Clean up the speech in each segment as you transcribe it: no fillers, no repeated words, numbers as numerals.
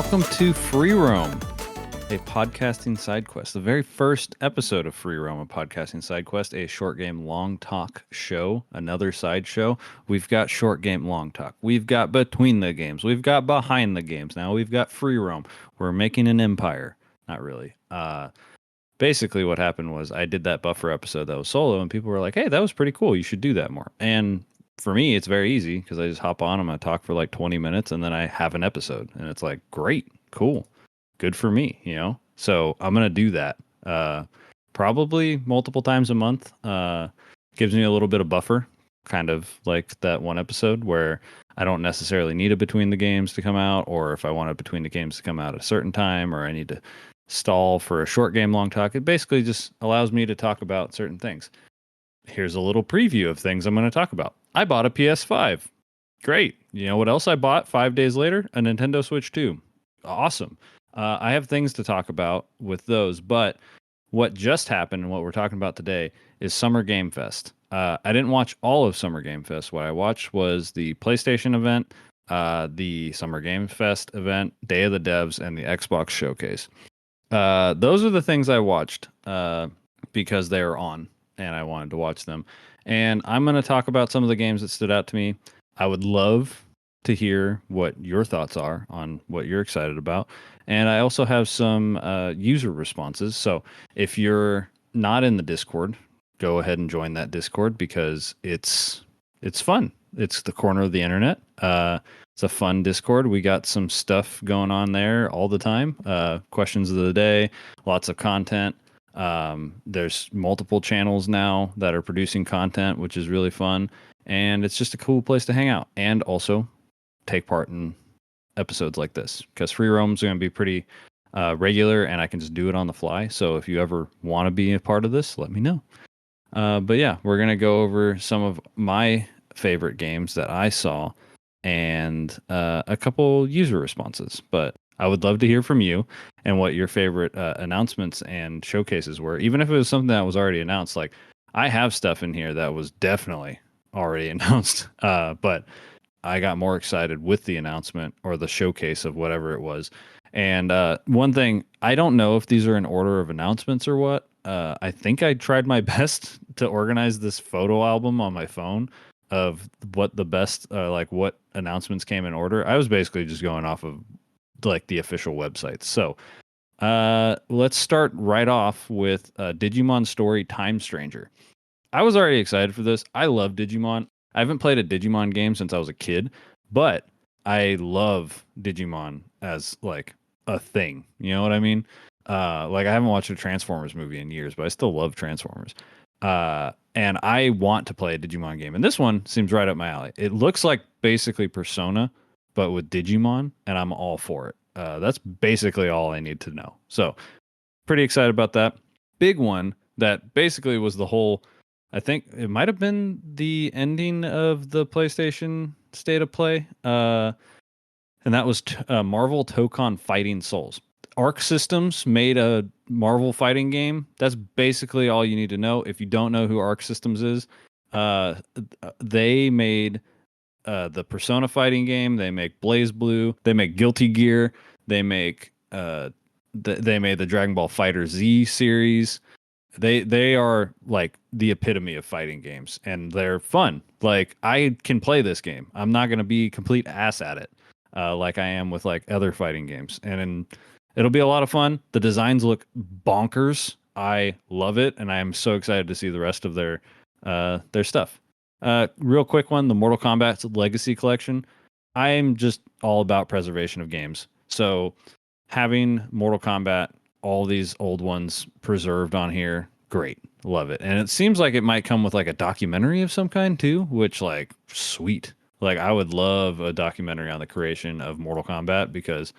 Welcome to Free Roam, a podcasting side quest. The very first episode of Free Roam, a podcasting side quest, a short game long talk show, another side show. We've got short game long talk. We've got between the games. We've got behind the games. Now we've got Free Roam. We're making an empire. Not really. Basically what happened was I did that buffer episode that was solo, and people were like, hey, that was pretty cool. You should do that more. And for me, it's very easy because I just hop on and I talk for like 20 minutes and then I have an episode. And it's like, great, cool, good for me, you know? So I'm going to do that probably multiple times a month. Gives me a little bit of buffer, kind of like that one episode where I don't necessarily need a between the games to come out, or if I want a between the games to come out at a certain time, or I need to stall for a short game long talk. It basically just allows me to talk about certain things. Here's a little preview of things I'm going to talk about. I bought a PS5. Great. You know what else I bought 5 days later? A Nintendo Switch 2. Awesome. I have things to talk about with those, but what just happened and what we're talking about today is Summer Game Fest. I didn't watch all of Summer Game Fest. What I watched was the PlayStation event, the Summer Game Fest event, Day of the Devs, and the Xbox Showcase. Those are the things I watched because they were on and I wanted to watch them. And I'm going to talk about some of the games that stood out to me. I would love to hear what your thoughts are on what you're excited about. And I also have some user responses. So if you're not in the Discord, go ahead and join that Discord because it's fun. It's the corner of the internet. It's a fun Discord. We got some stuff going on there all the time. Questions of the day, lots of content. There's multiple channels now that are producing content, which is really fun. And it's just a cool place to hang out and also take part in episodes like this because Free Roam's going to be pretty regular and I can just do it on the fly. So if you ever want to be a part of this, let me know. But yeah, we're going to go over some of my favorite games that I saw and a couple user responses. But I would love to hear from you and what your favorite announcements and showcases were, even if it was something that was already announced. Like I have stuff in here that was definitely already announced, but I got more excited with the announcement or the showcase of whatever it was. And one thing, I don't know if these are in order of announcements or what. I think I tried my best to organize this photo album on my phone of what the best, like what announcements came in order. I was basically just going off of like the official websites. So let's start right off with Digimon Story Time Stranger. I was already excited for this. I love Digimon. I haven't played a Digimon game since I was a kid, but I love Digimon as like a thing. You know what I mean? Like I haven't watched a Transformers movie in years, but I still love Transformers. And I want to play a Digimon game. And this one seems right up my alley. It looks like basically Persona, but with Digimon, and I'm all for it. That's basically all I need to know. So pretty excited about that. Big one that basically was the whole, I think it might have been the ending of the PlayStation State of Play. And that was Marvel Tokon Fighting Souls. Arc Systems made a Marvel fighting game. That's basically all you need to know. If you don't know who Arc Systems is, they made the Persona fighting game. They make Blaze Blue. They make Guilty Gear. They make they made the Dragon Ball Fighter Z series. They are like the epitome of fighting games, and they're fun. Like I can play this game. I'm not gonna be complete ass at it, like I am with like other fighting games, and it'll be a lot of fun. The designs look bonkers. I love it, and I am so excited to see the rest of their stuff. Real quick one, the Mortal Kombat Legacy Collection. I'm just all about preservation of games. So having Mortal Kombat, all these old ones preserved on here, great. Love it. And it seems like it might come with like a documentary of some kind too, which like sweet. Like I would love a documentary on the creation of Mortal Kombat because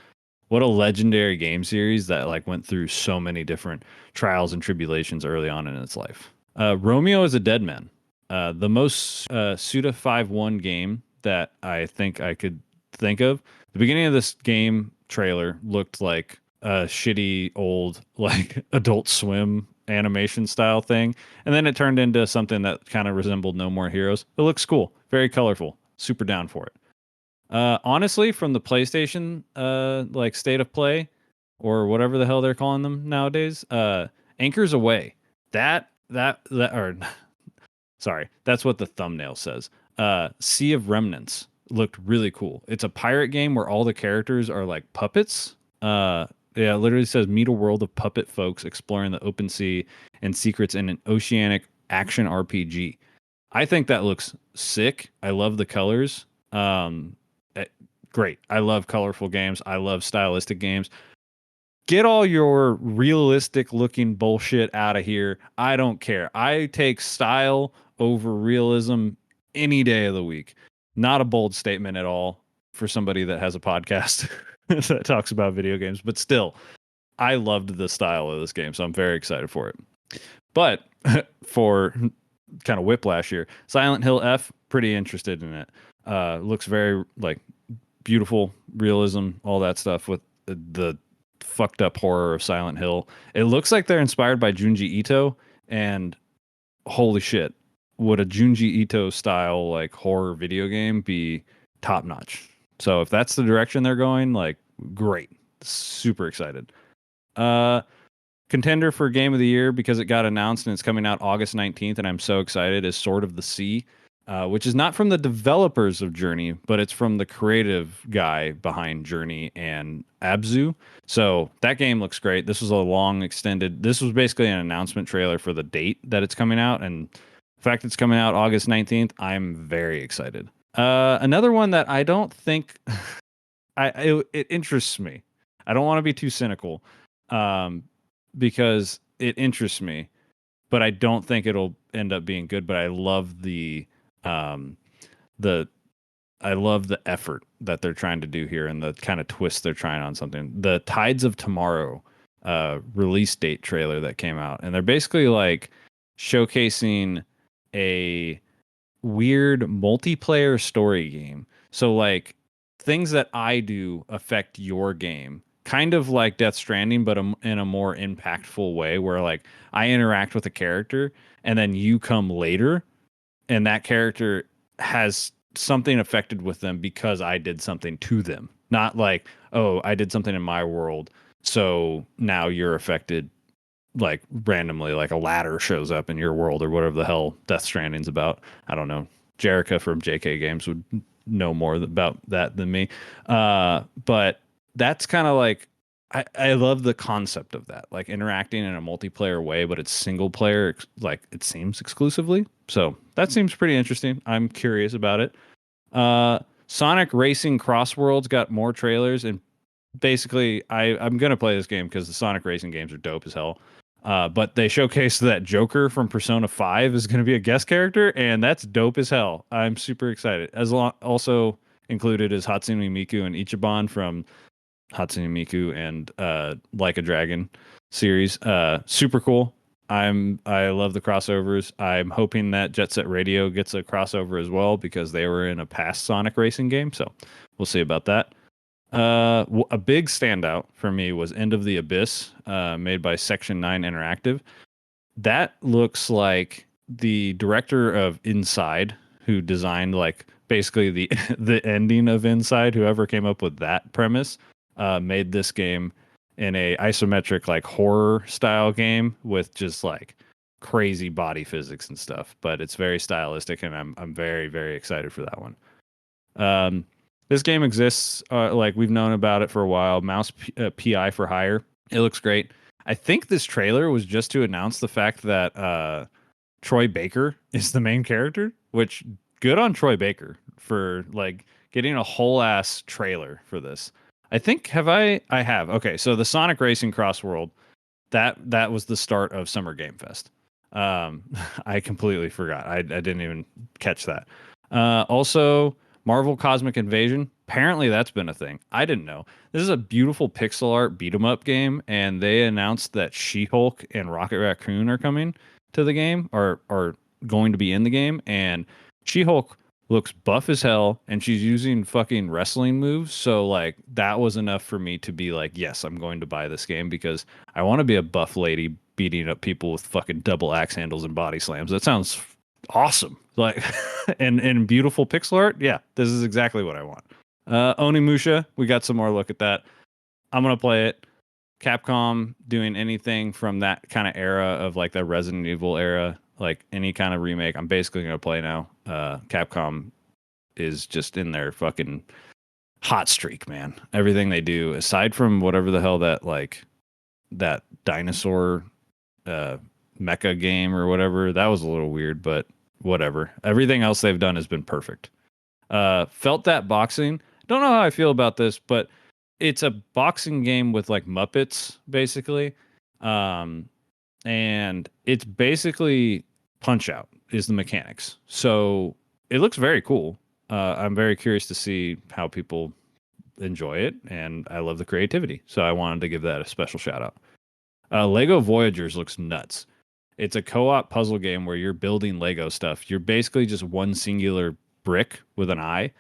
what a legendary game series that like went through so many different trials and tribulations early on in its life. Romeo is a Dead Man. The most Suda 5-1 game that I think I could think of. The beginning of this game trailer looked like a shitty old like Adult Swim animation style thing, and then it turned into something that kind of resembled No More Heroes. It looks cool, very colorful, super down for it. Honestly, from the PlayStation, like state of play or whatever the hell they're calling them nowadays, Anchors Away. Or sorry, that's what the thumbnail says. Sea of Remnants looked really cool. It's a pirate game where all the characters are like puppets. Yeah, it literally says meet a world of puppet folks exploring the open sea and secrets in an oceanic action RPG. I think that looks sick. I love the colors. Eh, Great. I love colorful games. I love stylistic games. Get all your realistic looking bullshit out of here. I don't care. I take style over realism any day of the week. Not a bold statement at all for somebody that has a podcast that talks about video games, but still, I loved the style of this game, so I'm very excited for it. But for kind of whiplash here, Silent Hill F, pretty interested in it. Looks very like beautiful realism, all that stuff with the fucked up horror of Silent Hill. It looks like they're inspired by Junji Ito, and holy shit, would a Junji Ito style like horror video game be top notch? So if that's the direction they're going, like great, super excited. Uh, Contender for game of the year because it got announced and it's coming out August 19th, and I'm so excited, is Sword of the Sea, which is not from the developers of Journey, but it's from the creative guy behind Journey and Abzu. So that game looks great. This was a long extended, this was basically an announcement trailer for the date that it's coming out, and the fact it's coming out August 19th, I'm very excited. Another one that I don't think it interests me. I don't want to be too cynical. Um, because it interests me, but I don't think it'll end up being good. But I love um the I love the effort that they're trying to do here and the kind of twist they're trying on something. The Tides of Tomorrow release date trailer that came out, and they're basically like showcasing a weird multiplayer story game. So like things that I do affect your game, kind of like Death Stranding, but in a more impactful way, where like I interact with a character and then you come later, and that character has something affected with them because I did something to them. Not like, oh, I did something in my world, so now you're affected like randomly, like a ladder shows up in your world or whatever the hell Death Stranding's about. I don't know. Jerica from JK Games would know more about that than me. But that's kind of like I love the concept of that, like interacting in a multiplayer way, but it's single player, like it seems exclusively. So that seems pretty interesting. I'm curious about it. Sonic Racing Crossworlds got more trailers, and basically I'm gonna play this game because the Sonic Racing games are dope as hell. But they showcased that Joker from Persona 5 is going to be a guest character, and that's dope as hell. I'm super excited. Also included is Hatsune Miku and Ichiban from Hatsune Miku and Like a Dragon series. Super cool. I love the crossovers. I'm hoping that Jet Set Radio gets a crossover as well because they were in a past Sonic Racing game. So we'll see about that. A big standout for me was End of the Abyss, made by Section 9 Interactive. That looks like the director of Inside, who designed like basically the the ending of Inside, whoever came up with that premise, made this game in a isometric like horror style game with just like crazy body physics and stuff. But it's very stylistic, and I'm very, very excited for that one. This game exists, like we've known about it for a while. PI for Hire. It looks great. I think this trailer was just to announce the fact that Troy Baker is the main character, which good on Troy Baker for like getting a whole ass trailer for this. I think I have. Okay, so the Sonic Racing Cross World, that was the start of Summer Game Fest. I completely forgot. I didn't even catch that. Also Marvel Cosmic Invasion. Apparently that's been a thing. I didn't know. This is a beautiful pixel art beat 'em up game, and they announced that She-Hulk and Rocket Raccoon are coming to the game, or are going to be in the game, and She-Hulk looks buff as hell, and she's using fucking wrestling moves. So like that was enough for me to be like, yes, I'm going to buy this game because I want to be a buff lady beating up people with fucking double axe handles and body slams. That sounds awesome. Like and beautiful pixel art. Yeah, this is exactly what I want. Onimusha, we got some more look at that. I'm gonna play it. Capcom doing anything from that kind of era of like the Resident Evil era, like any kind of remake, I'm basically gonna play now. Capcom is just in their fucking hot streak, man. Everything they do, aside from whatever the hell that like that dinosaur uh mecha game or whatever, that was a little weird, but whatever. Everything else they've done has been perfect. Felt that boxing. Don't know how I feel about this, but it's a boxing game with like Muppets, basically. Um, and it's basically Punch Out is the mechanics. So it looks very cool. I'm very curious to see how people enjoy it, and I love the creativity. So I wanted to give that a special shout out. Lego Voyagers looks nuts. It's a co-op puzzle game where you're building Lego stuff. You're basically just one singular brick with an eye,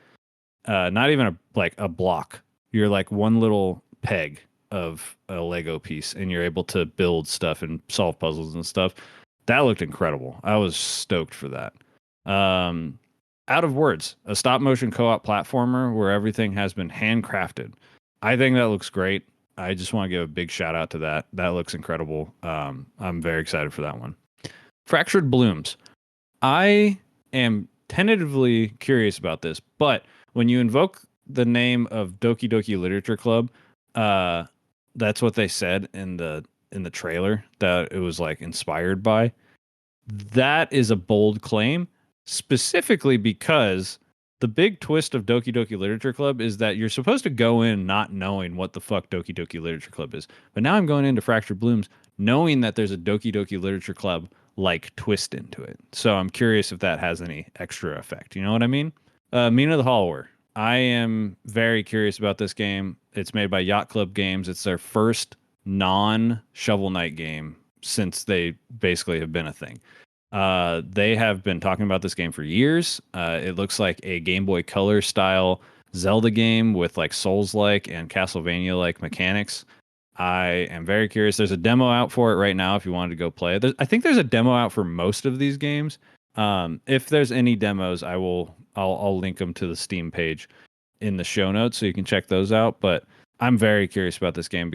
not even like a block. You're like one little peg of a Lego piece, and you're able to build stuff and solve puzzles and stuff. That looked incredible. I was stoked for that. Um, Out of Words, a stop motion co-op platformer where everything has been handcrafted. I think that looks great. I just want to give a big shout out to that. That looks incredible. I'm very excited for that one. Fractured Blooms. I am tentatively curious about this, but when you invoke the name of Doki Doki Literature Club, uh, that's what they said in the trailer that it was like inspired by. That is a bold claim, specifically because the big twist of Doki Doki Literature Club is that you're supposed to go in not knowing what the fuck Doki Doki Literature Club is. But now I'm going into Fractured Blooms knowing that there's a Doki Doki Literature Club like twist into it. So I'm curious if that has any extra effect. You know what I mean? Mina the Hollower. I am very curious about this game. It's made by Yacht Club Games. It's their first non Shovel Knight game since they basically have been a thing. They have been talking about this game for years. It looks like a Game Boy Color style Zelda game with like Souls-like and Castlevania-like mechanics. I am very curious. There's a demo out for it right now if you wanted to go play it. I think there's a demo out for most of these games. If there's any demos, I'll link them to the Steam page in the show notes so you can check those out. But I'm very curious about this game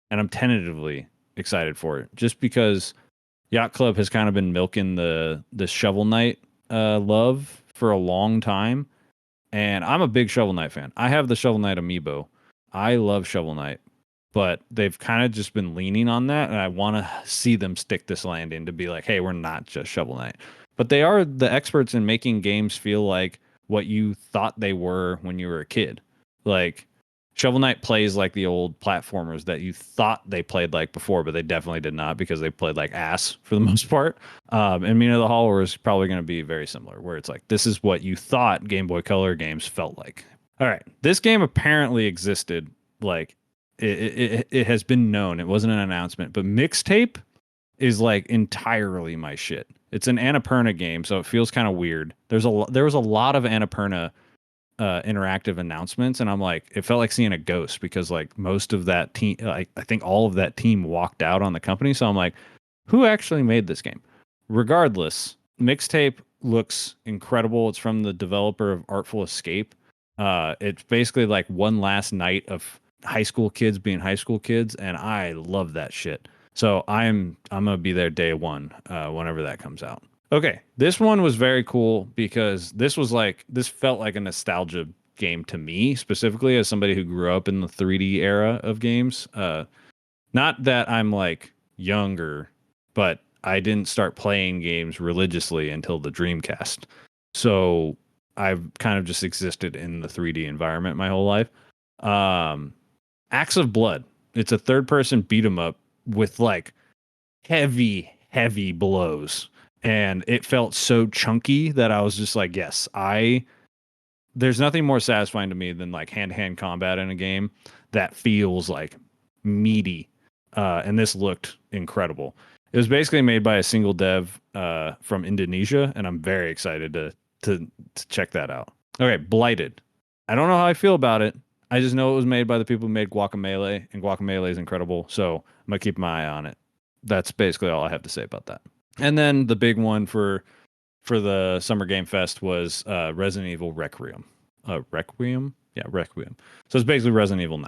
and I'm tentatively excited for it just because Yacht Club has kind of been milking the Shovel Knight love for a long time, and I'm a big Shovel Knight fan. I have the Shovel Knight amiibo. I love Shovel Knight, but they've kind of just been leaning on that, and I want to see them stick this landing to be like, hey, we're not just Shovel Knight. But they are the experts in making games feel like what you thought they were when you were a kid. Like Shovel Knight plays like the old platformers that you thought they played like before, but they definitely did not because they played like ass for the most part. And Mina the Hollower is probably going to be very similar, where it's like, this is what you thought Game Boy Color games felt like. All right. This game apparently existed. Like, it has been known. It wasn't an announcement, but Mixtape is like entirely my shit. It's an Annapurna game, so it feels kind of weird. There was a lot of Annapurna interactive announcements, and I'm like, it felt like seeing a ghost because like most of that team, like I think all of that team walked out on the company. So I'm like, who actually made this game? Regardless, Mixtape looks incredible. It's from the developer of Artful Escape. It's basically like one last night of high school kids being high school kids, and I love that shit. So I'm gonna be there day one, whenever that comes out. Okay, this one was very cool because this felt like a nostalgia game to me, specifically as somebody who grew up in the 3D era of games. Not that I'm like younger, but I didn't start playing games religiously until the Dreamcast. So I've kind of just existed in the 3D environment my whole life. Axe of Blood. It's a third-person beat 'em up with like heavy blows, and it felt so chunky that I was just like, yes, there's nothing more satisfying to me than like hand-to-hand combat in a game that feels like meaty. And this looked incredible. It was basically made by a single dev from Indonesia, and I'm very excited to check that out. Okay, Blighted. I don't know how I feel about it. I just know it was made by the people who made Guacamelee, and Guacamelee is incredible, so I'm gonna keep my eye on it. That's basically all I have to say about that. And then the big one for the Summer Game Fest was Resident Evil Requiem. Requiem? Yeah, Requiem. So it's basically Resident Evil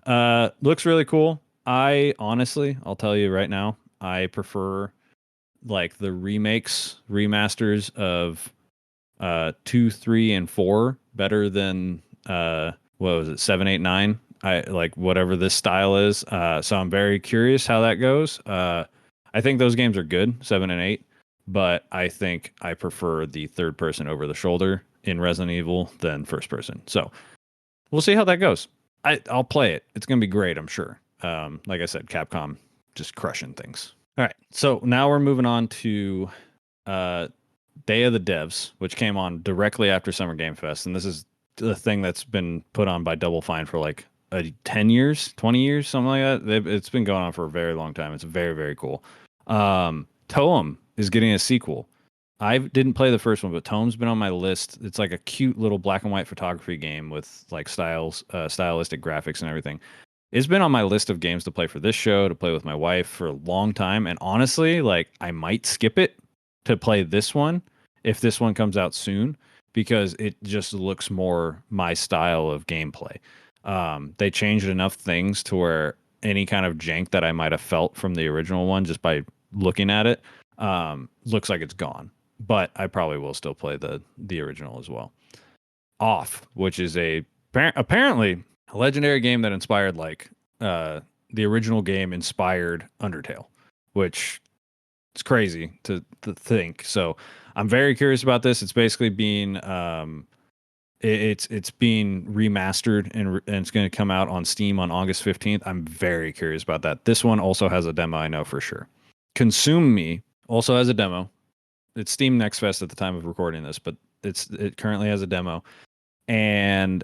9. Looks really cool. I honestly, I'll tell you right now, I prefer like the remakes, remasters of 2, 3, and 4 better than what was it, 7, 8, 9. I like whatever this style is. So I'm very curious how that goes. I think those games are good, 7 and 8, but I think I prefer the third person over the shoulder in Resident Evil than first person. So we'll see how that goes. I'll play it. It's gonna be great, I'm sure. Like I said, Capcom just crushing things. All right, so now we're moving on to uh, Day of the Devs, which came on directly after Summer Game Fest, and this is the thing that's been put on by Double Fine for like 10 years, 20 years, something like that. It's been going on for a very long time. It's very, very cool. Toem is getting a sequel. I didn't play the first one, but Toem's been on my list. It's like a cute little black and white photography game with like stylistic graphics and everything. It's been on my list of games to play for this show, to play with my wife for a long time. And honestly, like I might skip it to play this one if this one comes out soon because it just looks more my style of gameplay. They changed enough things to where any kind of jank that I might have felt from the original one just by looking at it looks like it's gone. But I probably will still play the original as well. Off, which is apparently a legendary game that inspired like the original game inspired Undertale, which it's crazy to think. So I'm very curious about this. It's basically being it's being remastered and it's going to come out on Steam on August 15th. I'm very curious about that. This one also has a demo, I know for sure. Consume Me also has a demo. It's Steam Next Fest at the time of recording this, but it currently has a demo, and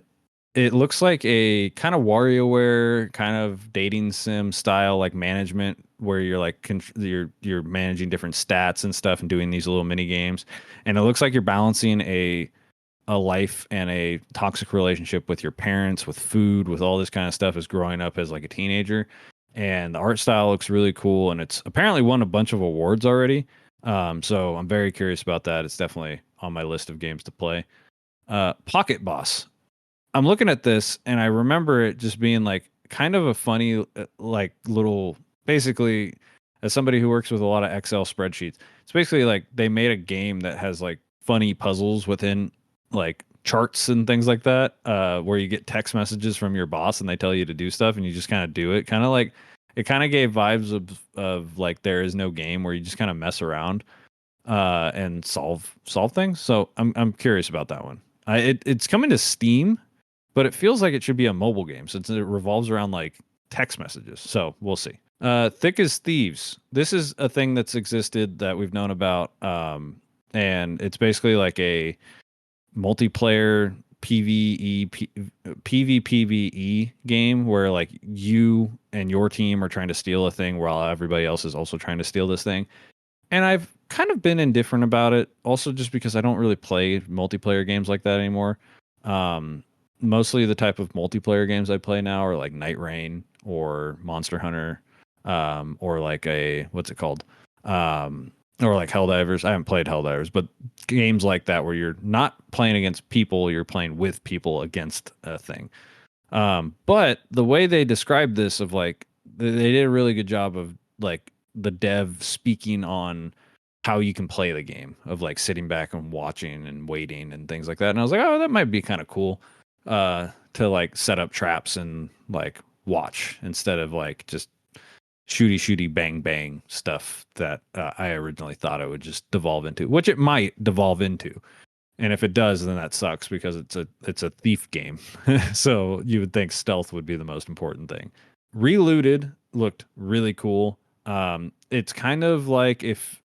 it looks like a kind of WarioWare kind of dating sim style like management where you're like you're managing different stats and stuff and doing these little mini games, and it looks like you're balancing a life and a toxic relationship with your parents, with food, with all this kind of stuff as growing up as like a teenager. And the art style looks really cool, and it's apparently won a bunch of awards already. So I'm very curious about that. It's definitely on my list of games to play. Pocket Boss. I'm looking at this and I remember it just being like kind of a funny, like little, basically, as somebody who works with a lot of Excel spreadsheets, it's basically like they made a game that has like funny puzzles within like charts and things like that, where you get text messages from your boss and they tell you to do stuff and you just kind of do it. Kind of like it kind of gave vibes of like There Is No Game, where you just kind of mess around and solve things. So I'm curious about that one. It's coming to Steam, but it feels like it should be a mobile game since it revolves around like text messages. So we'll see. Thick as Thieves. This is a thing that's existed that we've known about, and it's basically like a multiplayer PvPvE game where like you and your team are trying to steal a thing while everybody else is also trying to steal this thing. And I've kind of been indifferent about it, also just because I don't really play multiplayer games like that anymore. Mostly the type of multiplayer games I play now are like Night Rain or Monster Hunter, or like what's it called? Or like Helldivers. I haven't played Helldivers, but games like that where you're not playing against people, you're playing with people against a thing. But the way they described this of like, they did a really good job of like the dev speaking on how you can play the game, of like sitting back and watching and waiting and things like that. And I was like, oh, that might be kind of cool, to like set up traps and like watch instead of like just shooty bang bang stuff that I originally thought it would just devolve into, which it might devolve into. And if it does, then that sucks because it's a thief game. So you would think stealth would be the most important thing. Relooted looked really cool. It's kind of like if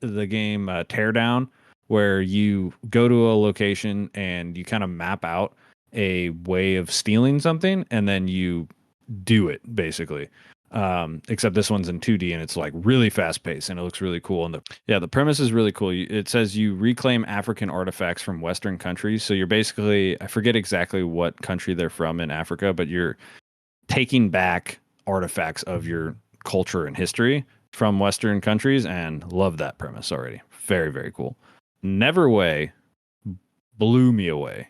the game Teardown, where you go to a location and you kind of map out a way of stealing something and then you do it basically. Except this one's in 2D and it's like really fast paced and it looks really cool. And the premise is really cool. It says you reclaim African artifacts from Western countries. So you're basically, I forget exactly what country they're from in Africa, but you're taking back artifacts of your culture and history from Western countries, and love that premise already. Very, very cool. Neverway blew me away.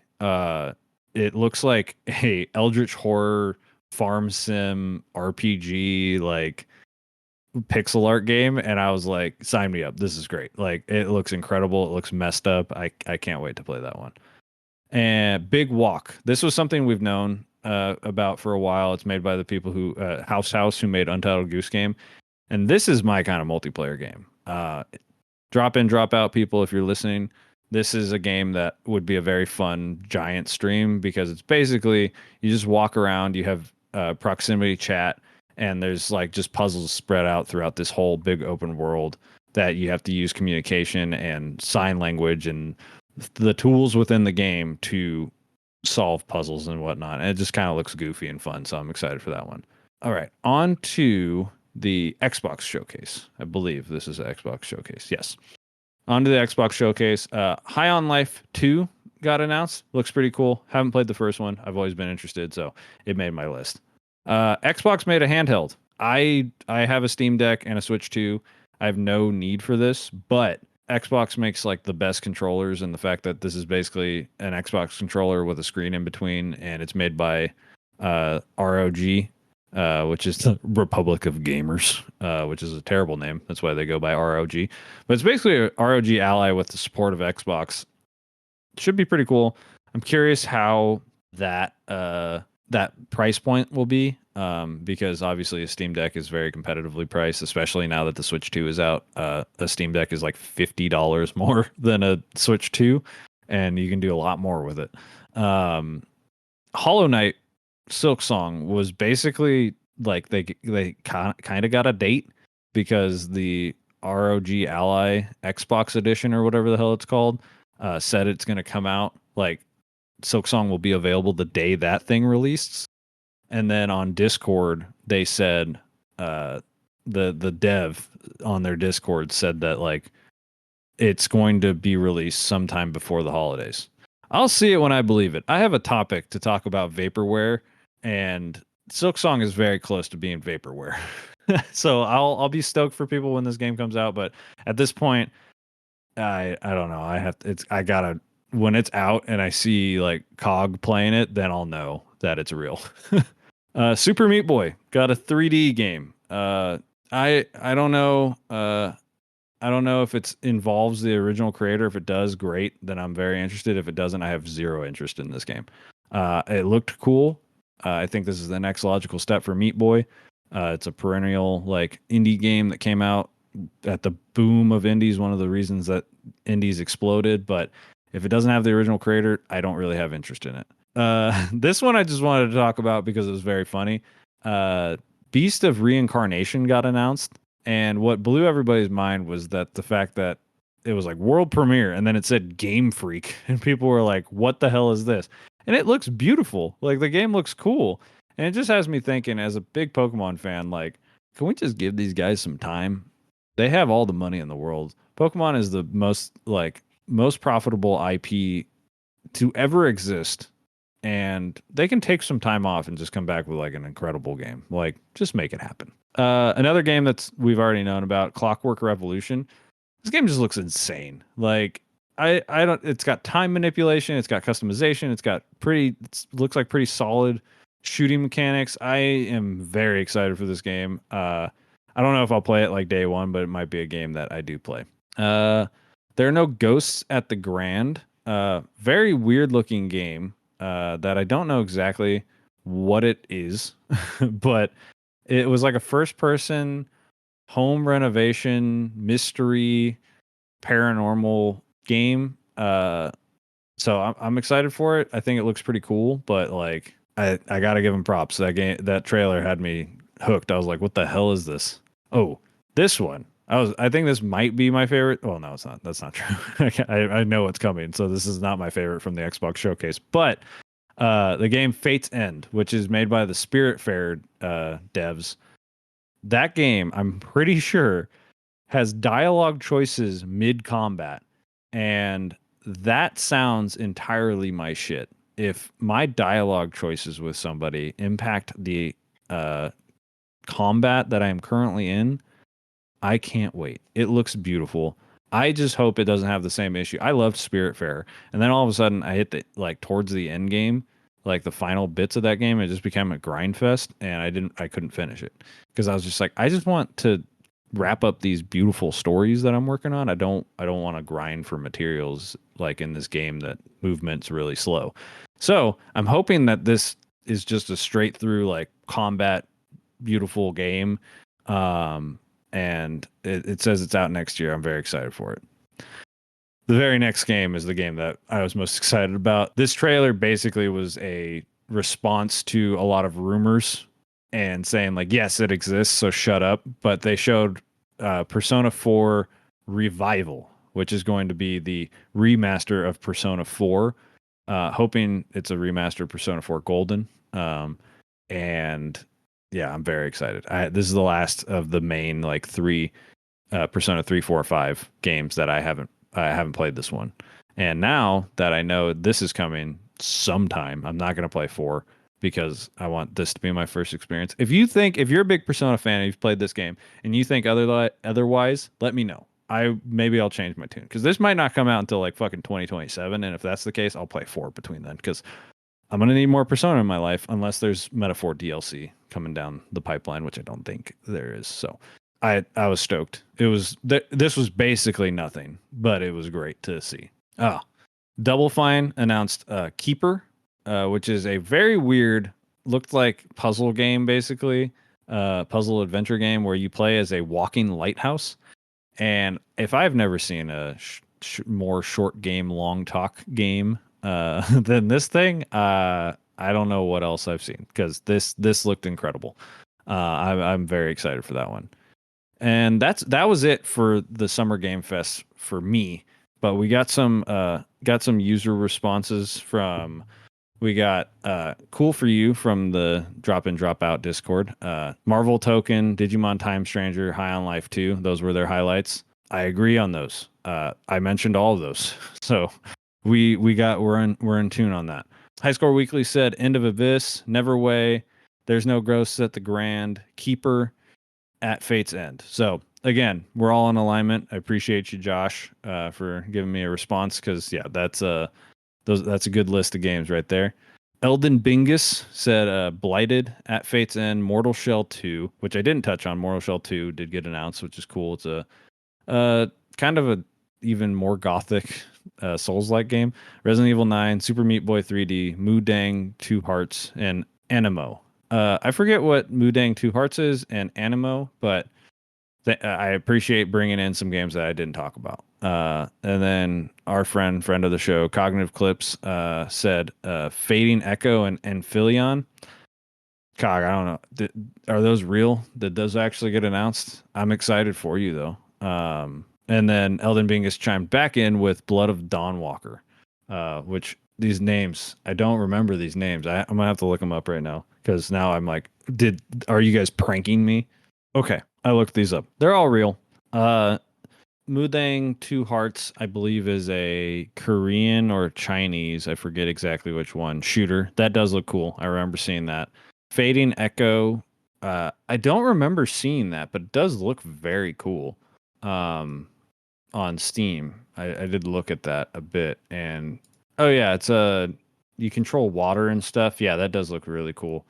it looks like a eldritch horror farm sim RPG, like pixel art game, and I was like, sign me up. This is great. Like it looks incredible. It looks messed up. I can't wait to play that one. And Big Walk. This was something we've known about for a while. It's made by the people who House who made Untitled Goose Game, and this is my kind of multiplayer game. Drop in, drop out, people. If you're listening, this is a game that would be a very fun giant stream because it's basically you just walk around. You have proximity chat, and there's like just puzzles spread out throughout this whole big open world that you have to use communication and sign language and the tools within the game to solve puzzles and whatnot. And it just kind of looks goofy and fun. So I'm excited for that one. All right. On to the Xbox showcase. I believe this is an Xbox showcase. Yes. On to the Xbox showcase. High on Life 2 got announced. Looks pretty cool. Haven't played the first one. I've always been interested, so it made my list. Xbox made a handheld. I have a Steam Deck and a Switch 2. I have no need for this, but Xbox makes like the best controllers, and the fact that this is basically an Xbox controller with a screen in between, and it's made by ROG, which is the Republic of Gamers, which is a terrible name. That's why they go by ROG. But it's basically a ROG ally with the support of Xbox. Should be pretty cool. I'm curious how that price point will be, because obviously a Steam Deck is very competitively priced, especially now that the Switch 2 is out. A Steam Deck is like $50 more than a Switch 2, and you can do a lot more with it. Hollow Knight Silk Song was basically like they kind of got a date because the ROG Ally Xbox Edition or whatever the hell it's called said it's going to come out. Like Silk Song will be available the day that thing released. And then on Discord, they said the dev on their Discord said that like it's going to be released sometime before the holidays. I'll see it when I believe it. I have a topic to talk about vaporware, and Silk Song is very close to being vaporware. So I'll be stoked for people when this game comes out, but at this point, I don't know. I gotta, when it's out and I see like COG playing it, then I'll know that it's real. Super Meat Boy got a 3D game. I don't know. I don't know if it involves the original creator. If it does, great. Then I'm very interested. If it doesn't, I have zero interest in this game. It looked cool. I think this is the next logical step for Meat Boy. It's a perennial like indie game that came out at the boom of indies. One of the reasons that indies exploded. But if it doesn't have the original creator, I don't really have interest in it. This one I just wanted to talk about because it was very funny. Beast of Reincarnation got announced, and what blew everybody's mind was that the fact that it was like world premiere and then it said Game Freak, and people were like, what the hell is this? And it looks beautiful. Like the game looks cool. And it just has me thinking, as a big Pokemon fan, like, can we just give these guys some time? They have all the money in the world. Pokemon is the most profitable IP to ever exist, and they can take some time off and just come back with like an incredible game. Like, just make it happen. Another game that's we've already known about, Clockwork Revolution. This game just looks insane. Like, I don't. It's got time manipulation. It's got customization. It looks like pretty solid shooting mechanics. I am very excited for this game. I don't know if I'll play it like day one, but it might be a game that I do play. There are no ghosts at the Grand. Very weird looking game that I don't know exactly what it is, but it was like a first person home renovation mystery paranormal game. So I'm excited for it. I think it looks pretty cool, but like I gotta give him props. That trailer had me hooked. I was like, what the hell is this? Oh, this one. I think this might be my favorite. Well, no, it's not. That's not true. I know it's coming, so this is not my favorite from the Xbox showcase. But the game Fate's End, which is made by the Spiritfarer devs, that game, I'm pretty sure, has dialogue choices mid combat, and that sounds entirely my shit. If my dialogue choices with somebody impact the combat that I'm currently in, I can't wait. It looks beautiful. I just hope it doesn't have the same issue. I loved Spiritfarer, and then all of a sudden I hit the like towards the end game, like the final bits of that game. It just became a grind fest, and I couldn't finish it because I was just like, I just want to wrap up these beautiful stories that I'm working on. I don't want to grind for materials like in this game that movement's really slow. So I'm hoping that this is just a straight through like combat beautiful game. And it says it's out next year. I'm very excited for it. The very next game is the game that I was most excited about. This trailer basically was a response to a lot of rumors and saying like, yes, it exists, so shut up. But they showed Persona 4 Revival, which is going to be the remaster of Persona 4. Hoping it's a remaster of Persona 4 Golden. And yeah, I'm very excited. This is the last of the main like three Persona 3, 4, 5 games that I haven't played this one. And now that I know this is coming sometime, I'm not going to play 4 because I want this to be my first experience. If you're a big Persona fan and you've played this game and you think otherwise, let me know. Maybe I'll change my tune because this might not come out until like fucking 2027. And if that's the case, I'll play 4 between then because I'm going to need more Persona in my life unless there's Metaphor DLC coming down the pipeline, which I don't think there is. So I was stoked. This was basically nothing, but it was great to see. Double Fine announced Keeper, which is a very weird, looked like puzzle game basically, puzzle adventure game where you play as a walking lighthouse. And if I've never seen a more short game, long talk game than this thing, I don't know what else I've seen because this looked incredible. I'm very excited for that one. And that was it for the Summer Game Fest for me. But we got some user responses from. We got Cool for You from the Drop In Drop Out Discord. Marvel Token, Digimon Time Stranger, High on Life 2. Those were their highlights. I agree on those. I mentioned all of those. So we're in tune on that. High Score Weekly said End of Abyss, Neverway, There's No Ghosts at the Grand, Keeper, At Fate's End. So again, we're all in alignment. I appreciate you, Josh, for giving me a response because yeah, that's a good list of games right there. Eldon Bingus said Blighted, At Fate's End, Mortal Shell 2, which I didn't touch on. Mortal Shell 2 did get announced, which is cool. It's a kind of a even more gothic Souls-like game. Resident Evil 9, Super Meat Boy 3D, Mudang 2 Hearts, and Animo. I forget what Mudang 2 Hearts is and Animo, but I appreciate bringing in some games that I didn't talk about. And then our friend of the show, Cognitive Clips, said Fading Echo and Philion. Cog, I don't know. Are those real? Did those actually get announced? I'm excited for you, though. And then Eldon Bingus chimed back in with Blood of Dawnwalker, which these names, I don't remember these names. I'm going to have to look them up right now because now I'm like, are you guys pranking me? Okay, I looked these up. They're all real. Mudang 2 Hearts, I believe, is a Korean or Chinese, I forget exactly which one, shooter. That does look cool. I remember seeing that. Fading Echo, I don't remember seeing that, but it does look very cool on Steam. I did look at that a bit. And, oh yeah, it's you control water and stuff. Yeah, that does look really cool.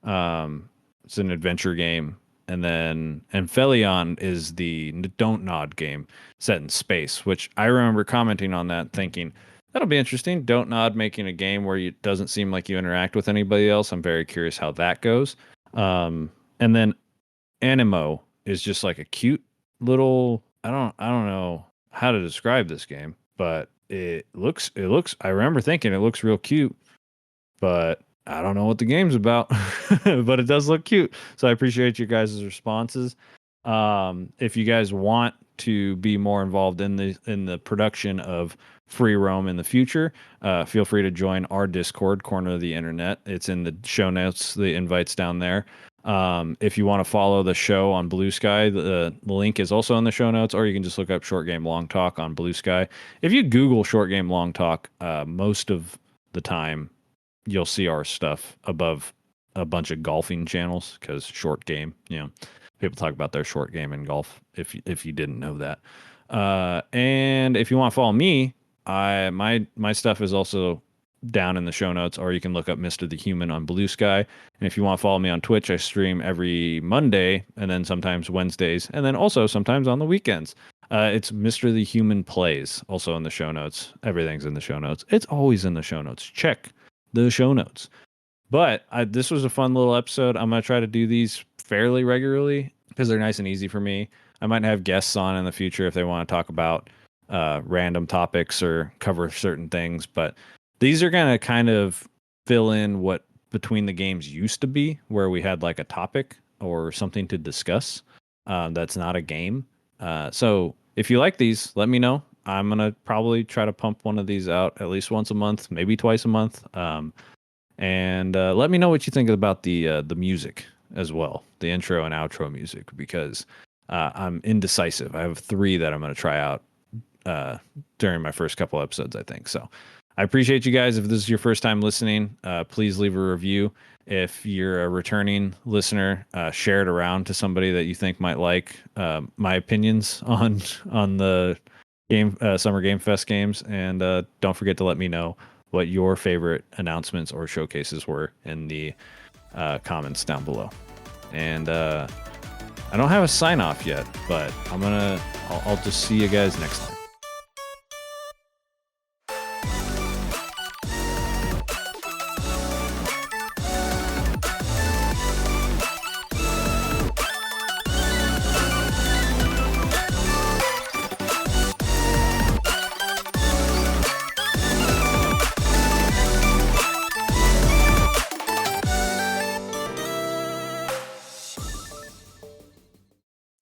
It's an adventure game. And then Amphelion is the Don't Nod game set in space, which I remember commenting on that thinking, that'll be interesting. Don't Nod making a game where it doesn't seem like you interact with anybody else. I'm very curious how that goes. And then Animo is just like a cute little, I don't know how to describe this game, but it looks, I remember thinking it looks real cute, but I don't know what the game's about, but it does look cute. So I appreciate you guys' responses. If you guys want to be more involved in the production of Free Roam in the future, feel free to join our Discord, Corner of the Internet. It's in the show notes. The invite's down there. If you want to follow the show on Blue Sky, the link is also in the show notes, or you can just look up Short Game Long Talk on Blue Sky. If you Google Short Game Long Talk, most of the time you'll see our stuff above a bunch of golfing channels because short game, people talk about their short game in golf. If you didn't know that, and if you want to follow me, my stuff is also down in the show notes, or you can look up Mr. the Human on Blue Sky. And if you want to follow me on Twitch, I stream every Monday and then sometimes Wednesdays, and then also sometimes on the weekends. It's Mr. the Human Plays, also in the show notes. Everything's in the show notes. It's always in the show notes. Check the show notes. But this was a fun little episode. I'm going to try to do these fairly regularly because they're nice and easy for me. I might have guests on in the future if they want to talk about random topics or cover certain things. But these are going to kind of fill in what Between the Games used to be, where we had like a topic or something to discuss that's not a game. So if you like these, let me know. I'm going to probably try to pump one of these out at least once a month, maybe twice a month. And let me know what you think about the music as well, the intro and outro music, because I'm indecisive. I have 3 that I'm going to try out during my first couple episodes, I think. So I appreciate you guys. If this is your first time listening, please leave a review. If you're a returning listener, share it around to somebody that you think might like my opinions on the Summer Game Fest games. And don't forget to let me know what your favorite announcements or showcases were in the comments down below. And I don't have a sign off yet, but I'll just see you guys next time.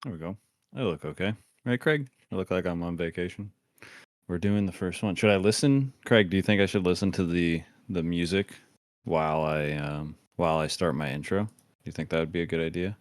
There we go. I look okay. Right, Craig? I look like I'm on vacation. We're doing the first one. Should I listen? Craig, do you think I should listen to the music while I start my intro? Do you think that would be a good idea?